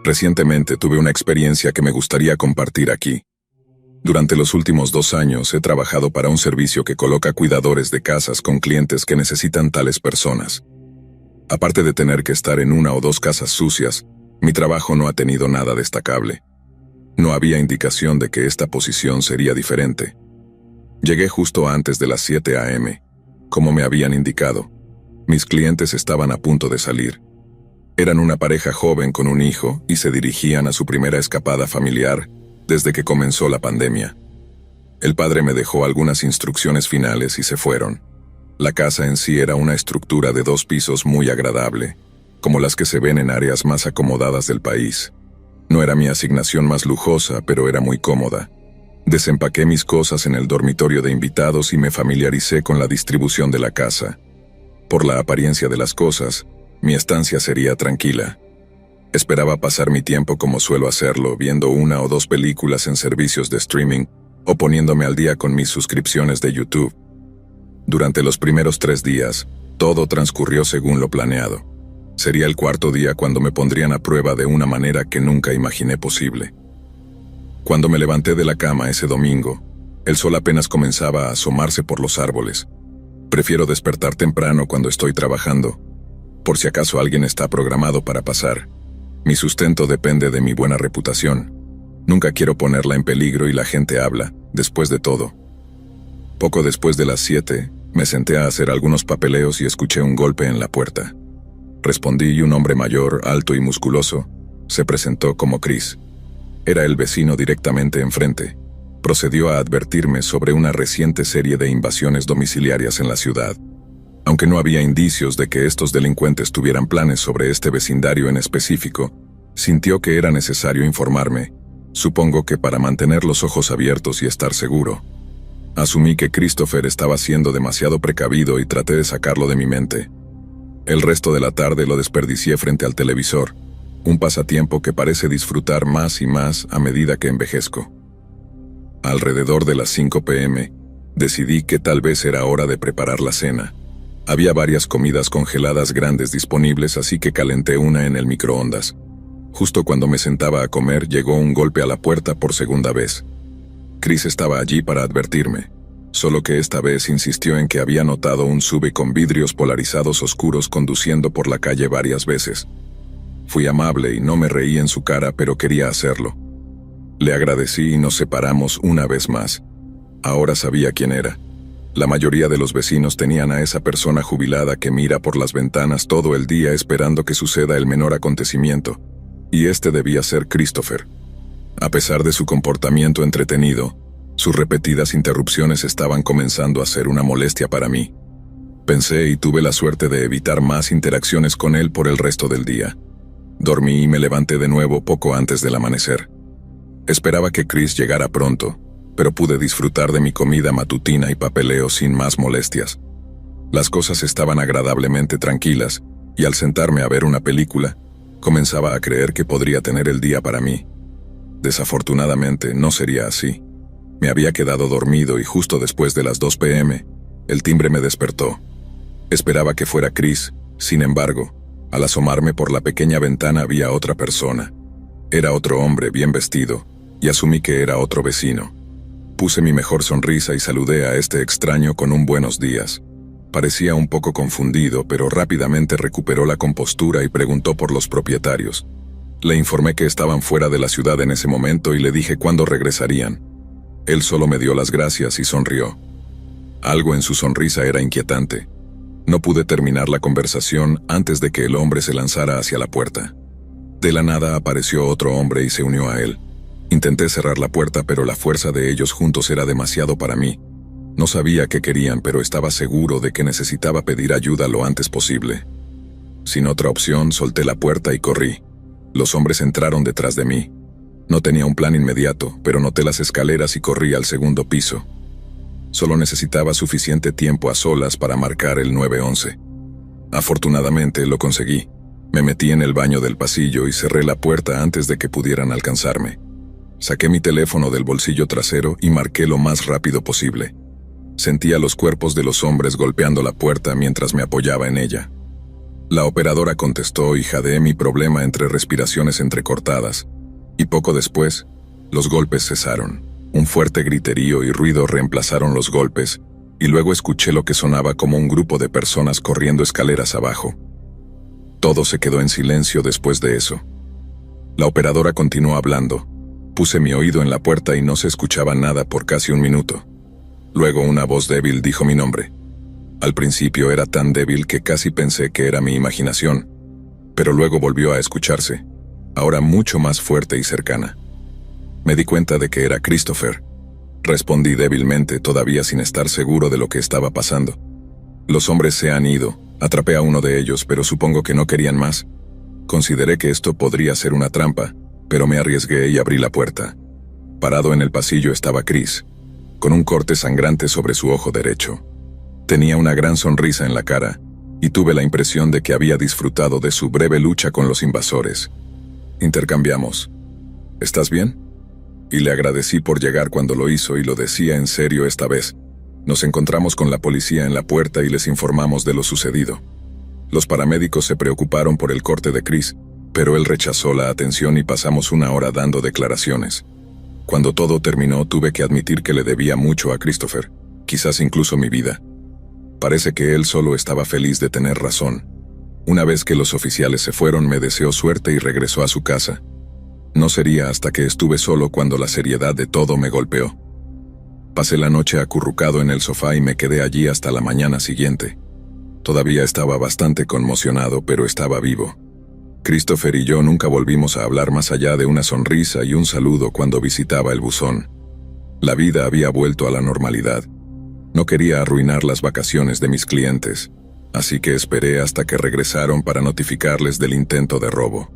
Recientemente tuve una experiencia que me gustaría compartir aquí. Durante los últimos 2 años he trabajado para un servicio que coloca cuidadores de casas con clientes que necesitan tales personas. Aparte de tener que estar en 1 o 2 casas sucias, mi trabajo no ha tenido nada destacable. No había indicación de que esta posición sería diferente. Llegué justo antes de las 7 a.m., como me habían indicado. Mis clientes estaban a punto de salir. Eran una pareja joven con un hijo y se dirigían a su primera escapada familiar desde que comenzó la pandemia. El padre me dejó algunas instrucciones finales y se fueron. La casa en sí era una estructura de 2 pisos muy agradable, como las que se ven en áreas más acomodadas del país. No era mi asignación más lujosa, pero era muy cómoda. Desempaqué mis cosas en el dormitorio de invitados y me familiaricé con la distribución de la casa. Por la apariencia de las cosas, mi estancia sería tranquila. Esperaba pasar mi tiempo como suelo hacerlo, viendo 1 o 2 películas en servicios de streaming o poniéndome al día con mis suscripciones de YouTube. Durante los primeros 3 días, todo transcurrió según lo planeado. Sería el 4.º día cuando me pondrían a prueba de una manera que nunca imaginé posible. Cuando me levanté de la cama ese domingo, el sol apenas comenzaba a asomarse por los árboles. Prefiero despertar temprano cuando estoy trabajando, por si acaso alguien está programado para pasar. Mi sustento depende de mi buena reputación. Nunca quiero ponerla en peligro y la gente habla, después de todo. Poco después de las 7, me senté a hacer algunos papeleos y escuché un golpe en la puerta. Respondí y un hombre mayor, alto y musculoso, se presentó como Chris. Era el vecino directamente enfrente. Procedió a advertirme sobre una reciente serie de invasiones domiciliarias en la ciudad. Aunque no había indicios de que estos delincuentes tuvieran planes sobre este vecindario en específico, sintió que era necesario informarme, supongo que para mantener los ojos abiertos y estar seguro. Asumí que Christopher estaba siendo demasiado precavido y traté de sacarlo de mi mente. El resto de la tarde lo desperdicié frente al televisor, un pasatiempo que parece disfrutar más y más a medida que envejezco. Alrededor de las 5 p.m., decidí que tal vez era hora de preparar la cena. Había varias comidas congeladas grandes disponibles, así que calenté una en el microondas. Justo cuando me sentaba a comer, llegó un golpe a la puerta por segunda vez. Chris estaba allí para advertirme, solo que esta vez insistió en que había notado un SUV con vidrios polarizados oscuros conduciendo por la calle varias veces. Fui amable y no me reí en su cara, pero quería hacerlo. Le agradecí y nos separamos una vez más. Ahora sabía quién era. La mayoría de los vecinos tenían a esa persona jubilada que mira por las ventanas todo el día esperando que suceda el menor acontecimiento, y este debía ser Christopher. A pesar de su comportamiento entretenido, sus repetidas interrupciones estaban comenzando a ser una molestia para mí. Pensé y tuve la suerte de evitar más interacciones con él por el resto del día. Dormí y me levanté de nuevo poco antes del amanecer. Esperaba que Chris llegara pronto, pero pude disfrutar de mi comida matutina y papeleo sin más molestias. Las cosas estaban agradablemente tranquilas, y al sentarme a ver una película, comenzaba a creer que podría tener el día para mí. Desafortunadamente, no sería así. Me había quedado dormido y justo después de las 2 p.m., el timbre me despertó. Esperaba que fuera Chris, sin embargo, al asomarme por la pequeña ventana había otra persona. Era otro hombre bien vestido, y asumí que era otro vecino. Puse mi mejor sonrisa y saludé a este extraño con un buenos días. Parecía un poco confundido, pero rápidamente recuperó la compostura y preguntó por los propietarios. Le informé que estaban fuera de la ciudad en ese momento y le dije cuándo regresarían. Él solo me dio las gracias y sonrió. Algo en su sonrisa era inquietante. No pude terminar la conversación antes de que el hombre se lanzara hacia la puerta. De la nada apareció otro hombre y se unió a él. Intenté cerrar la puerta, pero la fuerza de ellos juntos era demasiado para mí. No sabía qué querían, pero estaba seguro de que necesitaba pedir ayuda lo antes posible. Sin otra opción, solté la puerta y corrí. Los hombres entraron detrás de mí. No tenía un plan inmediato, pero noté las escaleras y corrí al 2.º piso. Solo necesitaba suficiente tiempo a solas para marcar el 911. Afortunadamente lo conseguí. Me metí en el baño del pasillo y cerré la puerta antes de que pudieran alcanzarme. Saqué mi teléfono del bolsillo trasero y marqué lo más rápido posible. Sentía los cuerpos de los hombres golpeando la puerta mientras me apoyaba en ella. La operadora contestó y jadeé mi problema entre respiraciones entrecortadas, y poco después, los golpes cesaron. Un fuerte griterío y ruido reemplazaron los golpes, y luego escuché lo que sonaba como un grupo de personas corriendo escaleras abajo. Todo se quedó en silencio después de eso. La operadora continuó hablando. Puse mi oído en la puerta y no se escuchaba nada por casi un minuto. Luego una voz débil dijo mi nombre. Al principio era tan débil que casi pensé que era mi imaginación, pero luego volvió a escucharse, ahora mucho más fuerte y cercana. Me di cuenta de que era Christopher. Respondí débilmente, todavía sin estar seguro de lo que estaba pasando. Los hombres se han ido, atrapé a uno de ellos, pero supongo que no querían más. Consideré que esto podría ser una trampa, pero me arriesgué y abrí la puerta. Parado en el pasillo estaba Chris, con un corte sangrante sobre su ojo derecho. Tenía una gran sonrisa en la cara, y tuve la impresión de que había disfrutado de su breve lucha con los invasores. Intercambiamos. ¿Estás bien? Y le agradecí por llegar cuando lo hizo, y lo decía en serio esta vez. Nos encontramos con la policía en la puerta y les informamos de lo sucedido. Los paramédicos se preocuparon por el corte de Chris, pero él rechazó la atención y pasamos una hora dando declaraciones. Cuando todo terminó, tuve que admitir que le debía mucho a Christopher, quizás incluso mi vida. Parece que él solo estaba feliz de tener razón. Una vez que los oficiales se fueron, me deseó suerte y regresó a su casa. No sería hasta que estuve solo cuando la seriedad de todo me golpeó. Pasé la noche acurrucado en el sofá y me quedé allí hasta la mañana siguiente. Todavía estaba bastante conmocionado, pero estaba vivo. Christopher y yo nunca volvimos a hablar más allá de una sonrisa y un saludo cuando visitaba el buzón. La vida había vuelto a la normalidad. No quería arruinar las vacaciones de mis clientes, así que esperé hasta que regresaron para notificarles del intento de robo.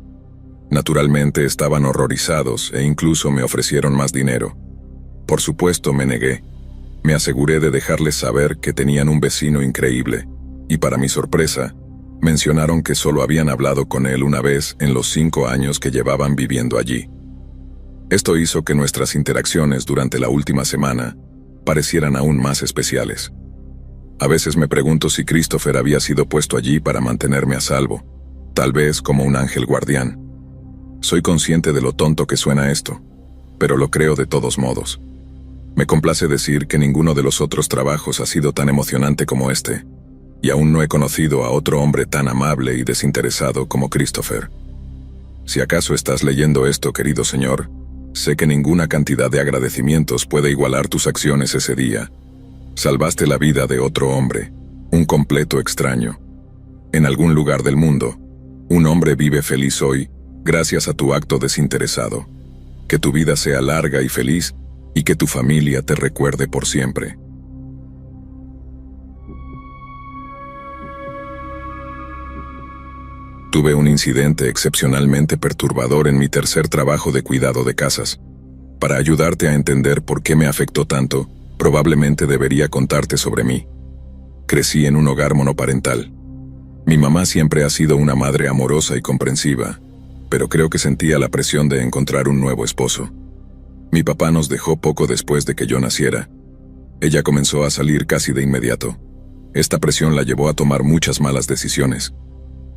Naturalmente estaban horrorizados e incluso me ofrecieron más dinero. Por supuesto me negué. Me aseguré de dejarles saber que tenían un vecino increíble, y para mi sorpresa, mencionaron que solo habían hablado con él una vez en los 5 años que llevaban viviendo allí. Esto hizo que nuestras interacciones durante la última semana parecieran aún más especiales. A veces me pregunto si Christopher había sido puesto allí para mantenerme a salvo, tal vez como un ángel guardián. Soy consciente de lo tonto que suena esto, pero lo creo de todos modos. Me complace decir que ninguno de los otros trabajos ha sido tan emocionante como este, y aún no he conocido a otro hombre tan amable y desinteresado como Christopher. Si acaso estás leyendo esto, querido señor, sé que ninguna cantidad de agradecimientos puede igualar tus acciones ese día. Salvaste la vida de otro hombre, un completo extraño. En algún lugar del mundo, un hombre vive feliz hoy, gracias a tu acto desinteresado. Que tu vida sea larga y feliz, y que tu familia te recuerde por siempre. Tuve un incidente excepcionalmente perturbador en mi tercer trabajo de cuidado de casas. Para ayudarte a entender por qué me afectó tanto, probablemente debería contarte sobre mí. Crecí en un hogar monoparental. Mi mamá siempre ha sido una madre amorosa y comprensiva, pero creo que sentía la presión de encontrar un nuevo esposo. Mi papá nos dejó poco después de que yo naciera. Ella comenzó a salir casi de inmediato. Esta presión la llevó a tomar muchas malas decisiones.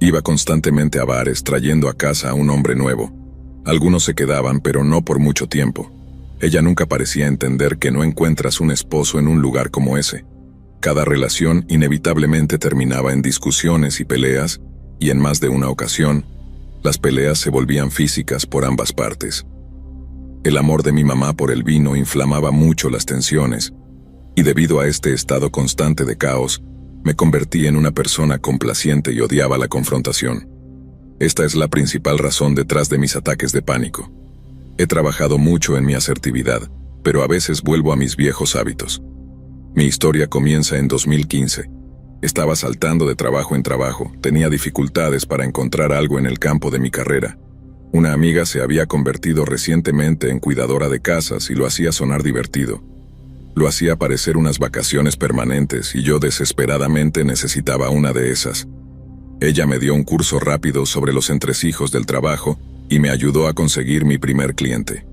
Iba constantemente a bares trayendo a casa a un hombre nuevo. Algunos se quedaban, pero no por mucho tiempo. Ella nunca parecía entender que no encuentras un esposo en un lugar como ese. Cada relación inevitablemente terminaba en discusiones y peleas, y en más de una ocasión, las peleas se volvían físicas por ambas partes. El amor de mi mamá por el vino inflamaba mucho las tensiones, y debido a este estado constante de caos, me convertí en una persona complaciente y odiaba la confrontación. Esta es la principal razón detrás de mis ataques de pánico. He trabajado mucho en mi asertividad, pero a veces vuelvo a mis viejos hábitos. Mi historia comienza en 2015. Estaba saltando de trabajo en trabajo, tenía dificultades para encontrar algo en el campo de mi carrera. Una amiga se había convertido recientemente en cuidadora de casas y lo hacía sonar divertido. Lo hacía parecer unas vacaciones permanentes y yo desesperadamente necesitaba una de esas. Ella me dio un curso rápido sobre los entresijos del trabajo y me ayudó a conseguir mi primer cliente.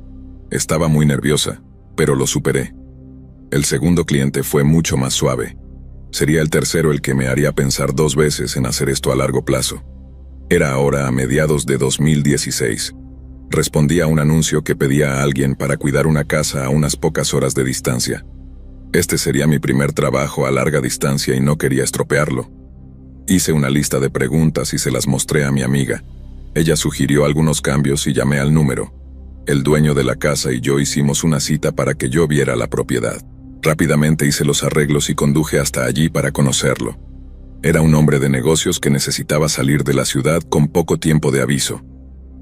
Estaba muy nerviosa, pero lo superé. El segundo cliente fue mucho más suave. Sería el tercero el que me haría pensar 2 veces en hacer esto a largo plazo. Era ahora a mediados de 2016. Respondí a un anuncio que pedía a alguien para cuidar una casa a unas pocas horas de distancia. Este sería mi primer trabajo a larga distancia y no quería estropearlo. Hice una lista de preguntas y se las mostré a mi amiga. Ella sugirió algunos cambios y llamé al número. El dueño de la casa y yo hicimos una cita para que yo viera la propiedad. Rápidamente hice los arreglos y conduje hasta allí para conocerlo. Era un hombre de negocios que necesitaba salir de la ciudad con poco tiempo de aviso.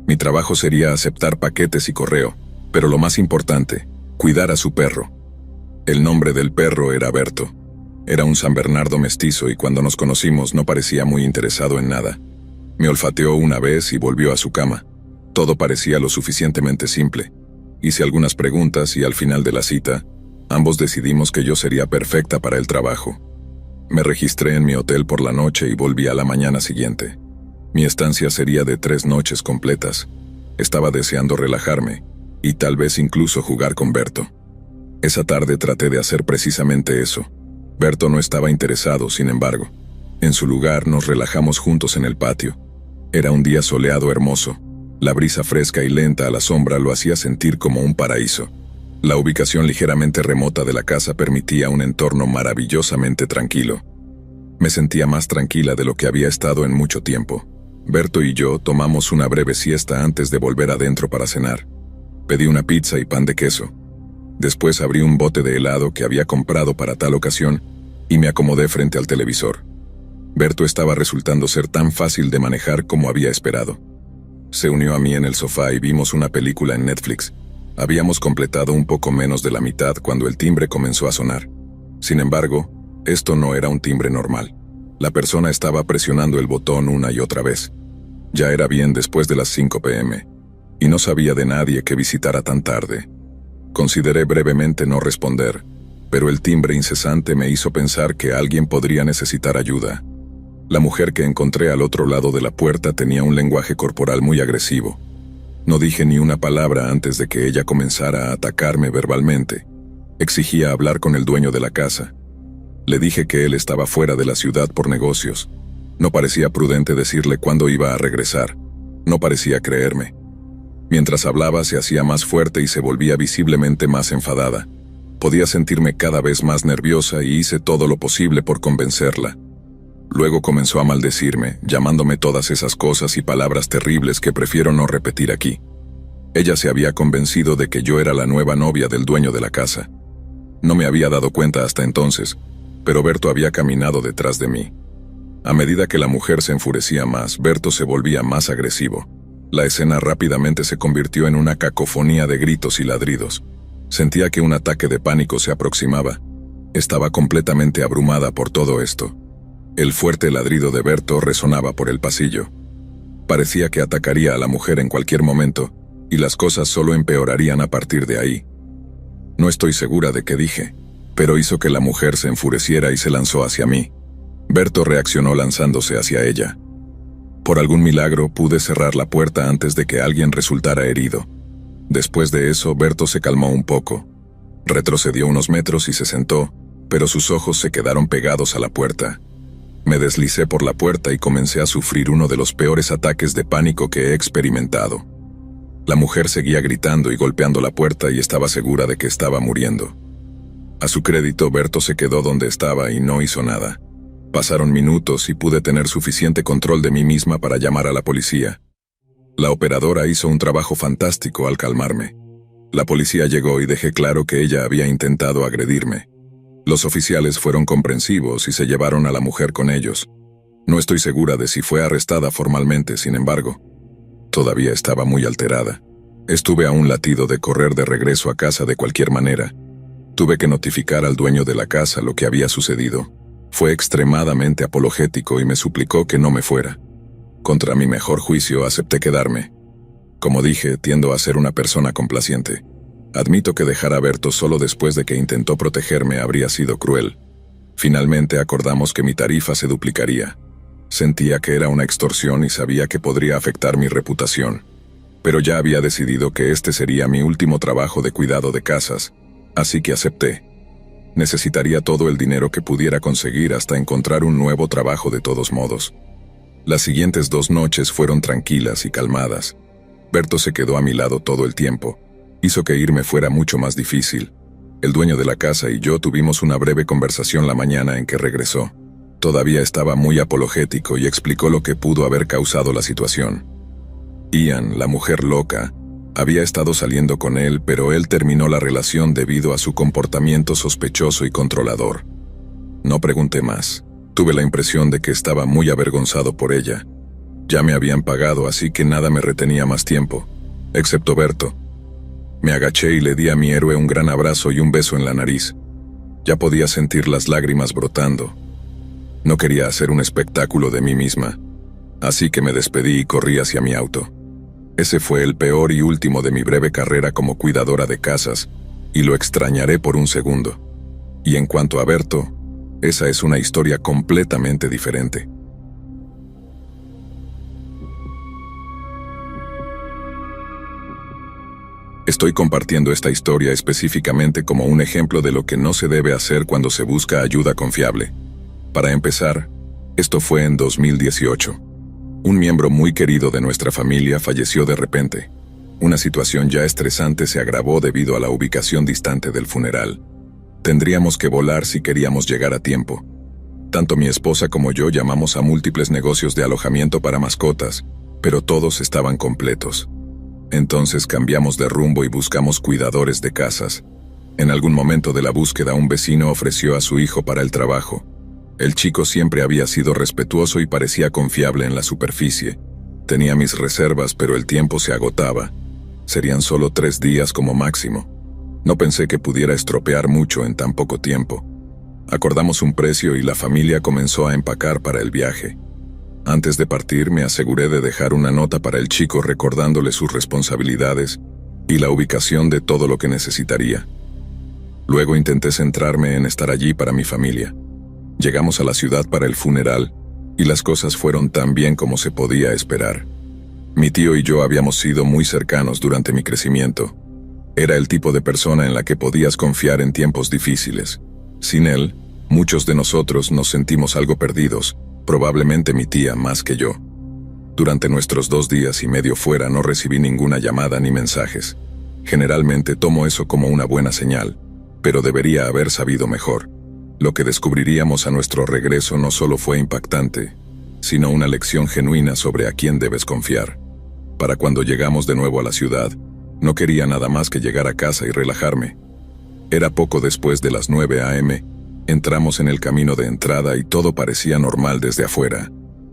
Mi trabajo sería aceptar paquetes y correo, pero lo más importante, cuidar a su perro. El nombre del perro era Berto. Era un San Bernardo mestizo y cuando nos conocimos no parecía muy interesado en nada. Me olfateó una vez y volvió a su cama. Todo parecía lo suficientemente simple. Hice algunas preguntas y al final de la cita, ambos decidimos que yo sería perfecta para el trabajo. Me registré en mi hotel por la noche y volví a la mañana siguiente. Mi estancia sería de 3 noches completas. Estaba deseando relajarme y tal vez incluso jugar con Berto. Esa tarde traté de hacer precisamente eso. Berto no estaba interesado, sin embargo. En su lugar nos relajamos juntos en el patio. Era un día soleado hermoso. La brisa fresca y lenta a la sombra lo hacía sentir como un paraíso. La ubicación ligeramente remota de la casa permitía un entorno maravillosamente tranquilo. Me sentía más tranquila de lo que había estado en mucho tiempo. Berto y yo tomamos una breve siesta antes de volver adentro para cenar. Pedí una pizza y pan de queso. Después abrí un bote de helado que había comprado para tal ocasión y me acomodé frente al televisor. Berto estaba resultando ser tan fácil de manejar como había esperado. Se unió a mí en el sofá y vimos una película en Netflix. Habíamos completado un poco menos de la mitad cuando el timbre comenzó a sonar. Sin embargo, esto no era un timbre normal. La persona estaba presionando el botón una y otra vez. Ya era bien después de las 5 p.m. y no sabía de nadie que visitara tan tarde. Consideré brevemente no responder, pero el timbre incesante me hizo pensar que alguien podría necesitar ayuda. La mujer que encontré al otro lado de la puerta tenía un lenguaje corporal muy agresivo. No dije ni una palabra antes de que ella comenzara a atacarme verbalmente. Exigía hablar con el dueño de la casa. Le dije que él estaba fuera de la ciudad por negocios. No parecía prudente decirle cuándo iba a regresar. No parecía creerme. Mientras hablaba se hacía más fuerte y se volvía visiblemente más enfadada. Podía sentirme cada vez más nerviosa y hice todo lo posible por convencerla. Luego comenzó a maldecirme, llamándome todas esas cosas y palabras terribles que prefiero no repetir aquí. Ella se había convencido de que yo era la nueva novia del dueño de la casa. No me había dado cuenta hasta entonces, pero Berto había caminado detrás de mí. A medida que la mujer se enfurecía más, Berto se volvía más agresivo. La escena rápidamente se convirtió en una cacofonía de gritos y ladridos. Sentía que un ataque de pánico se aproximaba. Estaba completamente abrumada por todo esto. El fuerte ladrido de Berto resonaba por el pasillo. Parecía que atacaría a la mujer en cualquier momento, y las cosas solo empeorarían a partir de ahí. No estoy segura de qué dije, pero hizo que la mujer se enfureciera y se lanzó hacia mí. Berto reaccionó lanzándose hacia ella. Por algún milagro pude cerrar la puerta antes de que alguien resultara herido. Después de eso, Berto se calmó un poco. Retrocedió unos metros y se sentó, pero sus ojos se quedaron pegados a la puerta. Me deslicé por la puerta y comencé a sufrir uno de los peores ataques de pánico que he experimentado. La mujer seguía gritando y golpeando la puerta y estaba segura de que estaba muriendo. A su crédito, Berto se quedó donde estaba y no hizo nada. Pasaron minutos y pude tener suficiente control de mí misma para llamar a la policía. La operadora hizo un trabajo fantástico al calmarme. La policía llegó y dejé claro que ella había intentado agredirme. Los oficiales fueron comprensivos y se llevaron a la mujer con ellos. No estoy segura de si fue arrestada formalmente, sin embargo. Todavía estaba muy alterada. Estuve a un latido de correr de regreso a casa de cualquier manera. Tuve que notificar al dueño de la casa lo que había sucedido. Fue extremadamente apologético y me suplicó que no me fuera. Contra mi mejor juicio acepté quedarme. Como dije, tiendo a ser una persona complaciente. Admito que dejar a Berto solo después de que intentó protegerme habría sido cruel. Finalmente acordamos que mi tarifa se duplicaría. Sentía que era una extorsión y sabía que podría afectar mi reputación. Pero ya había decidido que este sería mi último trabajo de cuidado de casas, así que acepté. Necesitaría todo el dinero que pudiera conseguir hasta encontrar un nuevo trabajo de todos modos. Las siguientes 2 noches fueron tranquilas y calmadas. Berto se quedó a mi lado todo el tiempo. Hizo que irme fuera mucho más difícil. El dueño de la casa y yo tuvimos una breve conversación la mañana en que regresó. Todavía estaba muy apologético y explicó lo que pudo haber causado la situación. Ian, la mujer loca, había estado saliendo con él, pero él terminó la relación debido a su comportamiento sospechoso y controlador. No pregunté más. Tuve la impresión de que estaba muy avergonzado por ella. Ya me habían pagado, así que nada me retenía más tiempo, excepto Berto. Me agaché y le di a mi héroe un gran abrazo y un beso en la nariz. Ya podía sentir las lágrimas brotando. No quería hacer un espectáculo de mí misma, así que me despedí y corrí hacia mi auto. Ese fue el peor y último de mi breve carrera como cuidadora de casas, y lo extrañaré por un segundo. Y en cuanto a Berto, esa es una historia completamente diferente. Estoy compartiendo esta historia específicamente como un ejemplo de lo que no se debe hacer cuando se busca ayuda confiable. Para empezar, esto fue en 2018. Un miembro muy querido de nuestra familia falleció de repente. Una situación ya estresante se agravó debido a la ubicación distante del funeral. Tendríamos que volar si queríamos llegar a tiempo. Tanto mi esposa como yo llamamos a múltiples negocios de alojamiento para mascotas, pero todos estaban completos. Entonces cambiamos de rumbo y buscamos cuidadores de casas. En algún momento de la búsqueda, un vecino ofreció a su hijo para el trabajo. El chico siempre había sido respetuoso y parecía confiable en la superficie. Tenía mis reservas, pero el tiempo se agotaba. Serían solo 3 días como máximo. No pensé que pudiera estropear mucho en tan poco tiempo. Acordamos un precio y la familia comenzó a empacar para el viaje. Antes de partir, me aseguré de dejar una nota para el chico recordándole sus responsabilidades y la ubicación de todo lo que necesitaría. Luego intenté centrarme en estar allí para mi familia. Llegamos a la ciudad para el funeral y las cosas fueron tan bien como se podía esperar. Mi tío y yo habíamos sido muy cercanos durante mi crecimiento. Era el tipo de persona en la que podías confiar en tiempos difíciles. Sin él, muchos de nosotros nos sentimos algo perdidos, probablemente mi tía más que yo. Durante nuestros 2 días y medio fuera no recibí ninguna llamada ni mensajes. Generalmente tomo eso como una buena señal, pero debería haber sabido mejor. Lo que descubriríamos a nuestro regreso no solo fue impactante, sino una lección genuina sobre a quién debes confiar. Para cuando llegamos de nuevo a la ciudad, no quería nada más que llegar a casa y relajarme. Era poco después de las 9 a.m., entramos en el camino de entrada y todo parecía normal desde afuera.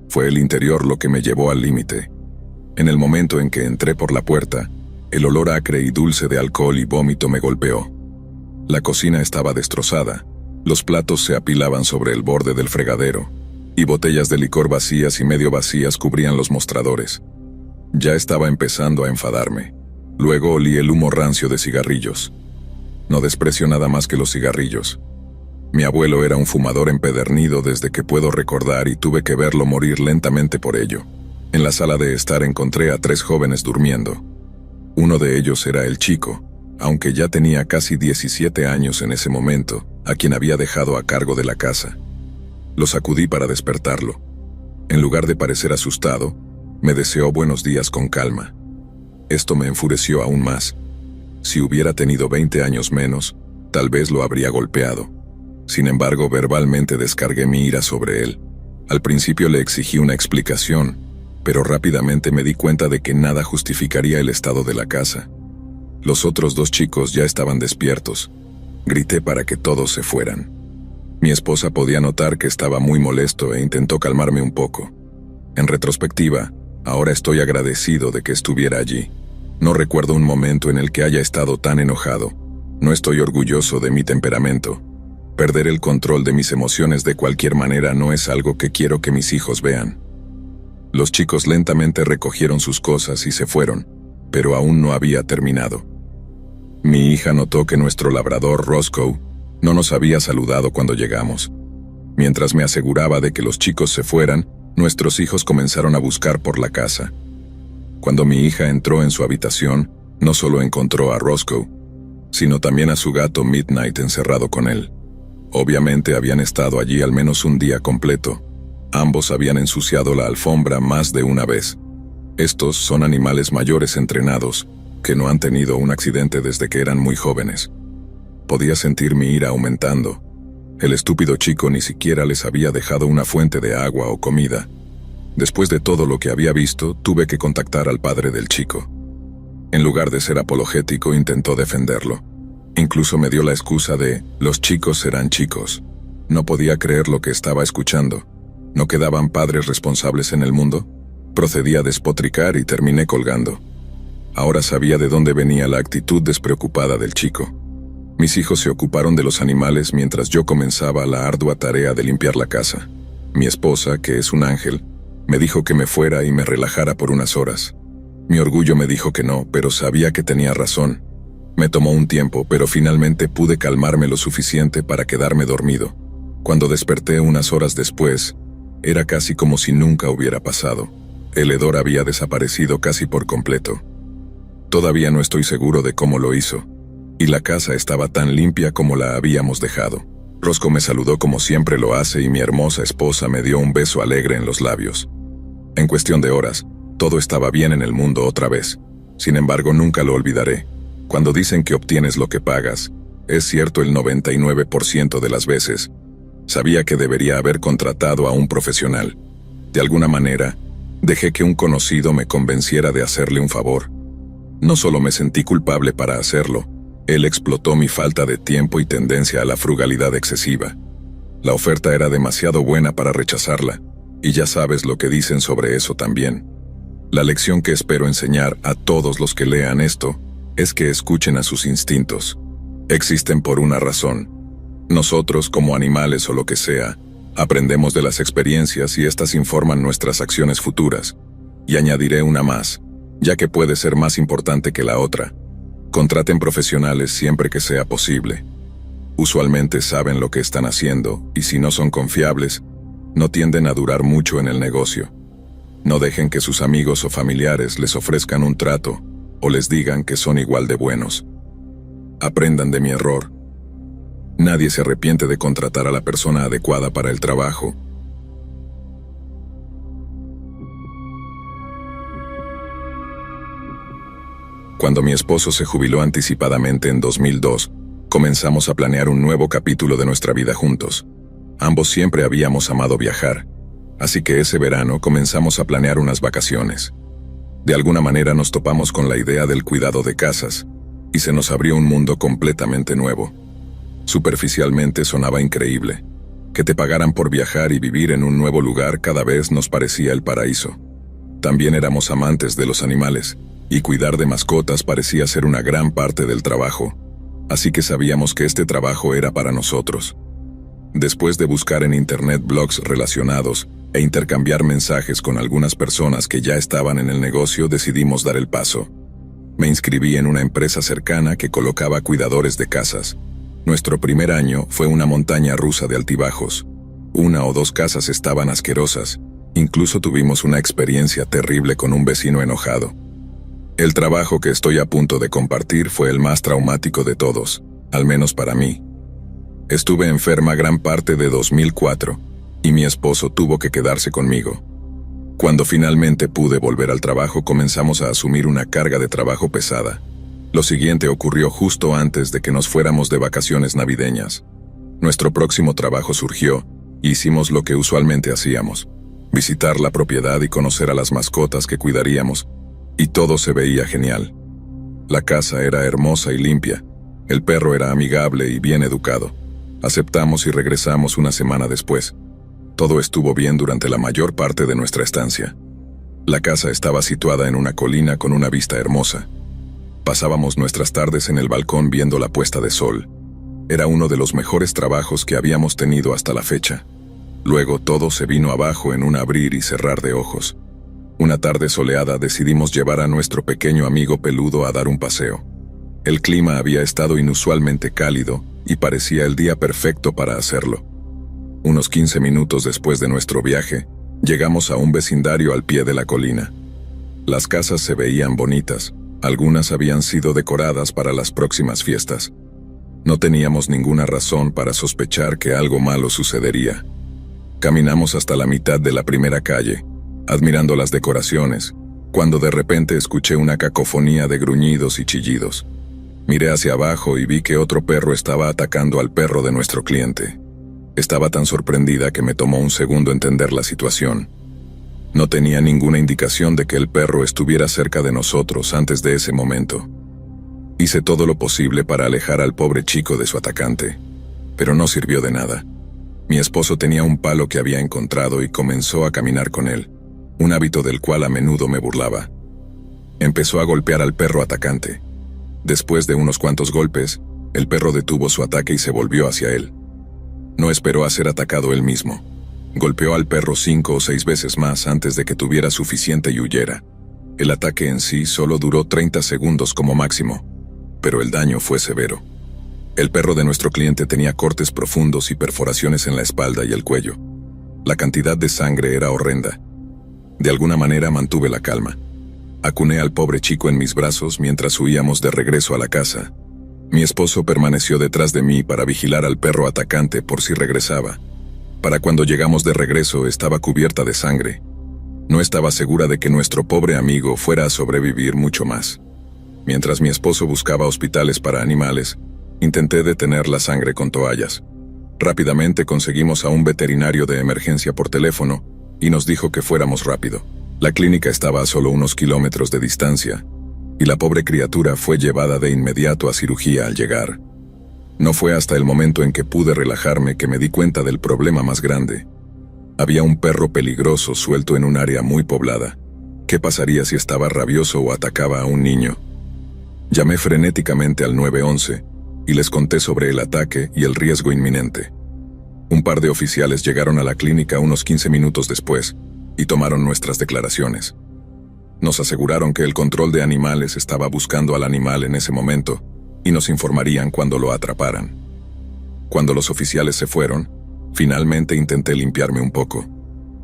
Fue el interior lo que me llevó al límite. En el momento en que entré por la puerta, el olor acre y dulce de alcohol y vómito me golpeó. La cocina estaba destrozada. Los platos se apilaban sobre el borde del fregadero, y botellas de licor vacías y medio vacías cubrían los mostradores. Ya estaba empezando a enfadarme. Luego olí el humo rancio de cigarrillos. No desprecio nada más que los cigarrillos. Mi abuelo era un fumador empedernido desde que puedo recordar y tuve que verlo morir lentamente por ello. En la sala de estar encontré a 3 jóvenes durmiendo. Uno de ellos era el chico, aunque ya tenía casi 17 años en ese momento, a quien había dejado a cargo de la casa. Lo sacudí para despertarlo. En lugar de parecer asustado, me deseó buenos días con calma. Esto me enfureció aún más. Si hubiera tenido 20 años menos, tal vez lo habría golpeado. Sin embargo, verbalmente descargué mi ira sobre él. Al principio le exigí una explicación, pero rápidamente me di cuenta de que nada justificaría el estado de la casa. Los otros 2 chicos ya estaban despiertos. Grité para que todos se fueran. Mi esposa podía notar que estaba muy molesto e intentó calmarme un poco. En retrospectiva, ahora estoy agradecido de que estuviera allí. No recuerdo un momento en el que haya estado tan enojado. No estoy orgulloso de mi temperamento. Perder el control de mis emociones de cualquier manera no es algo que quiero que mis hijos vean. Los chicos lentamente recogieron sus cosas y se fueron, pero aún no había terminado. Mi hija notó que nuestro labrador Roscoe no nos había saludado cuando llegamos. Mientras me aseguraba de que los chicos se fueran, nuestros hijos comenzaron a buscar por la casa. Cuando mi hija entró en su habitación, no solo encontró a Roscoe, sino también a su gato Midnight encerrado con él. Obviamente habían estado allí al menos un día completo. Ambos habían ensuciado la alfombra más de una vez. Estos son animales mayores entrenados, que no han tenido un accidente desde que eran muy jóvenes. Podía sentir mi ira aumentando. El estúpido chico ni siquiera les había dejado una fuente de agua o comida. Después de todo lo que había visto, tuve que contactar al padre del chico. En lugar de ser apologético, intentó defenderlo. Incluso me dio la excusa de, los chicos serán chicos. No podía creer lo que estaba escuchando. ¿No quedaban padres responsables en el mundo? Procedí a despotricar y terminé colgando. Ahora sabía de dónde venía la actitud despreocupada del chico. Mis hijos se ocuparon de los animales mientras yo comenzaba la ardua tarea de limpiar la casa. Mi esposa, que es un ángel, me dijo que me fuera y me relajara por unas horas. Mi orgullo me dijo que no, pero sabía que tenía razón. Me tomó un tiempo, pero finalmente pude calmarme lo suficiente para quedarme dormido. Cuando desperté unas horas después, era casi como si nunca hubiera pasado. El hedor había desaparecido casi por completo. Todavía no estoy seguro de cómo lo hizo. Y la casa estaba tan limpia como la habíamos dejado. Roscoe me saludó como siempre lo hace y mi hermosa esposa me dio un beso alegre en los labios. En cuestión de horas, todo estaba bien en el mundo otra vez. Sin embargo, nunca lo olvidaré. Cuando dicen que obtienes lo que pagas, es cierto el 99% de las veces. Sabía que debería haber contratado a un profesional. De alguna manera, dejé que un conocido me convenciera de hacerle un favor. No solo me sentí culpable para hacerlo, él explotó mi falta de tiempo y tendencia a la frugalidad excesiva. La oferta era demasiado buena para rechazarla, y ya sabes lo que dicen sobre eso también. La lección que espero enseñar a todos los que lean esto es que escuchen a sus instintos. Existen por una razón. Nosotros, como animales o lo que sea, aprendemos de las experiencias y estas informan nuestras acciones futuras. Y añadiré una más, ya que puede ser más importante que la otra. Contraten profesionales siempre que sea posible. Usualmente saben lo que están haciendo, y si no son confiables, no tienden a durar mucho en el negocio. No dejen que sus amigos o familiares les ofrezcan un trato o les digan que son igual de buenos. Aprendan de mi error. Nadie se arrepiente de contratar a la persona adecuada para el trabajo. Cuando mi esposo se jubiló anticipadamente en 2002, comenzamos a planear un nuevo capítulo de nuestra vida juntos. Ambos siempre habíamos amado viajar, así que ese verano comenzamos a planear unas vacaciones. De alguna manera nos topamos con la idea del cuidado de casas, y se nos abrió un mundo completamente nuevo. Superficialmente sonaba increíble. Que te pagaran por viajar y vivir en un nuevo lugar cada vez nos parecía el paraíso. También éramos amantes de los animales, y cuidar de mascotas parecía ser una gran parte del trabajo, así que sabíamos que este trabajo era para nosotros. Después de buscar en internet blogs relacionados e intercambiar mensajes con algunas personas que ya estaban en el negocio, decidimos dar el paso. Me inscribí en una empresa cercana que colocaba cuidadores de casas. Nuestro primer año fue una montaña rusa de altibajos. Una o dos casas estaban asquerosas. Incluso tuvimos una experiencia terrible con un vecino enojado. El trabajo que estoy a punto de compartir fue el más traumático de todos, al menos para mí. Estuve enferma gran parte de 2004, y mi esposo tuvo que quedarse conmigo. Cuando finalmente pude volver al trabajo, comenzamos a asumir una carga de trabajo pesada. Lo siguiente ocurrió justo antes de que nos fuéramos de vacaciones navideñas. Nuestro próximo trabajo surgió, y hicimos lo que usualmente hacíamos: visitar la propiedad y conocer a las mascotas que cuidaríamos, y todo se veía genial. La casa era hermosa y limpia, el perro era amigable y bien educado. Aceptamos y regresamos una semana después. Todo estuvo bien durante la mayor parte de nuestra estancia. La casa estaba situada en una colina con una vista hermosa. Pasábamos nuestras tardes en el balcón viendo la puesta de sol. Era uno de los mejores trabajos que habíamos tenido hasta la fecha. Luego todo se vino abajo en un abrir y cerrar de ojos. Una tarde soleada decidimos llevar a nuestro pequeño amigo peludo a dar un paseo. El clima había estado inusualmente cálido y parecía el día perfecto para hacerlo. Unos 15 minutos después de nuestro viaje, llegamos a un vecindario al pie de la colina. Las casas se veían bonitas, algunas habían sido decoradas para las próximas fiestas. No teníamos ninguna razón para sospechar que algo malo sucedería. Caminamos hasta la mitad de la primera calle, admirando las decoraciones, cuando de repente escuché una cacofonía de gruñidos y chillidos. Miré hacia abajo y vi que otro perro estaba atacando al perro de nuestro cliente. Estaba tan sorprendida que me tomó un segundo entender la situación. No tenía ninguna indicación de que el perro estuviera cerca de nosotros antes de ese momento. Hice todo lo posible para alejar al pobre chico de su atacante, pero no sirvió de nada. Mi esposo tenía un palo que había encontrado y comenzó a caminar con él, un hábito del cual a menudo me burlaba. Empezó a golpear al perro atacante. Después de unos cuantos golpes, el perro detuvo su ataque y se volvió hacia él. No esperó a ser atacado él mismo. Golpeó al perro 5 o 6 veces más antes de que tuviera suficiente y huyera. El ataque en sí solo duró 30 segundos como máximo, pero el daño fue severo. El perro de nuestro cliente tenía cortes profundos y perforaciones en la espalda y el cuello. La cantidad de sangre era horrenda. De alguna manera mantuve la calma. Acuné al pobre chico en mis brazos mientras huíamos de regreso a la casa. Mi esposo permaneció detrás de mí para vigilar al perro atacante por si regresaba. Para cuando llegamos de regreso estaba cubierta de sangre. No estaba segura de que nuestro pobre amigo fuera a sobrevivir mucho más. Mientras mi esposo buscaba hospitales para animales, intenté detener la sangre con toallas. Rápidamente conseguimos a un veterinario de emergencia por teléfono y nos dijo que fuéramos rápido. La clínica estaba a solo unos kilómetros de distancia, y la pobre criatura fue llevada de inmediato a cirugía al llegar. No fue hasta el momento en que pude relajarme que me di cuenta del problema más grande. Había un perro peligroso suelto en un área muy poblada. ¿Qué pasaría si estaba rabioso o atacaba a un niño? Llamé frenéticamente al 911 y les conté sobre el ataque y el riesgo inminente. Un par de oficiales llegaron a la clínica unos 15 minutos después y tomaron nuestras declaraciones. Nos aseguraron que el control de animales estaba buscando al animal en ese momento y nos informarían cuando lo atraparan. Cuando los oficiales se fueron, finalmente intenté limpiarme un poco.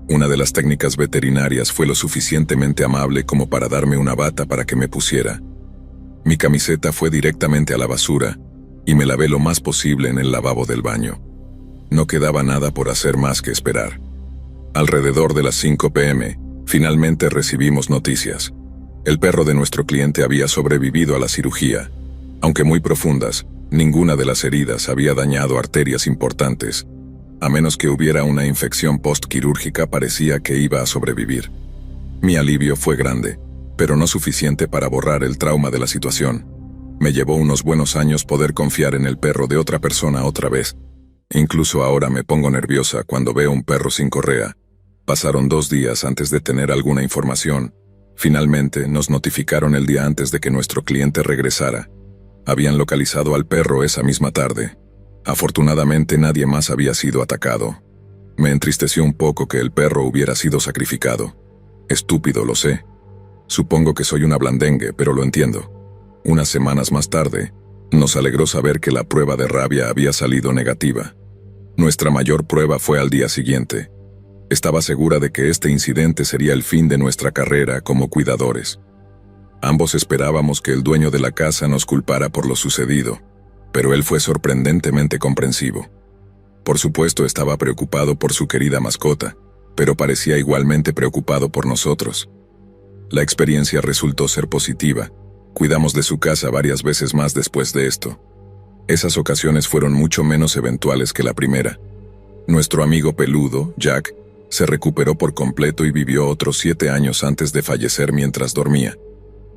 Una de las técnicas veterinarias fue lo suficientemente amable como para darme una bata para que me pusiera. Mi camiseta fue directamente a la basura y me lavé lo más posible en el lavabo del baño. No quedaba nada por hacer más que esperar. Alrededor de las 5 p.m., finalmente recibimos noticias. El perro de nuestro cliente había sobrevivido a la cirugía. Aunque muy profundas, ninguna de las heridas había dañado arterias importantes. A menos que hubiera una infección postquirúrgica, parecía que iba a sobrevivir. Mi alivio fue grande, pero no suficiente para borrar el trauma de la situación. Me llevó unos buenos años poder confiar en el perro de otra persona otra vez. Incluso ahora me pongo nerviosa cuando veo un perro sin correa. Pasaron 2 días antes de tener alguna información. Finalmente, nos notificaron el día antes de que nuestro cliente regresara. Habían localizado al perro esa misma tarde. Afortunadamente nadie más había sido atacado. Me entristeció un poco que el perro hubiera sido sacrificado. Estúpido, lo sé. Supongo que soy una blandengue, pero lo entiendo. Unas semanas más tarde, nos alegró saber que la prueba de rabia había salido negativa. Nuestra mayor prueba fue al día siguiente. Estaba segura de que este incidente sería el fin de nuestra carrera como cuidadores. Ambos esperábamos que el dueño de la casa nos culpara por lo sucedido, pero él fue sorprendentemente comprensivo. Por supuesto, estaba preocupado por su querida mascota, pero parecía igualmente preocupado por nosotros. La experiencia resultó ser positiva. Cuidamos de su casa varias veces más después de esto. Esas ocasiones fueron mucho menos eventuales que la primera. Nuestro amigo peludo, Jack, se recuperó por completo y vivió otros 7 años antes de fallecer mientras dormía.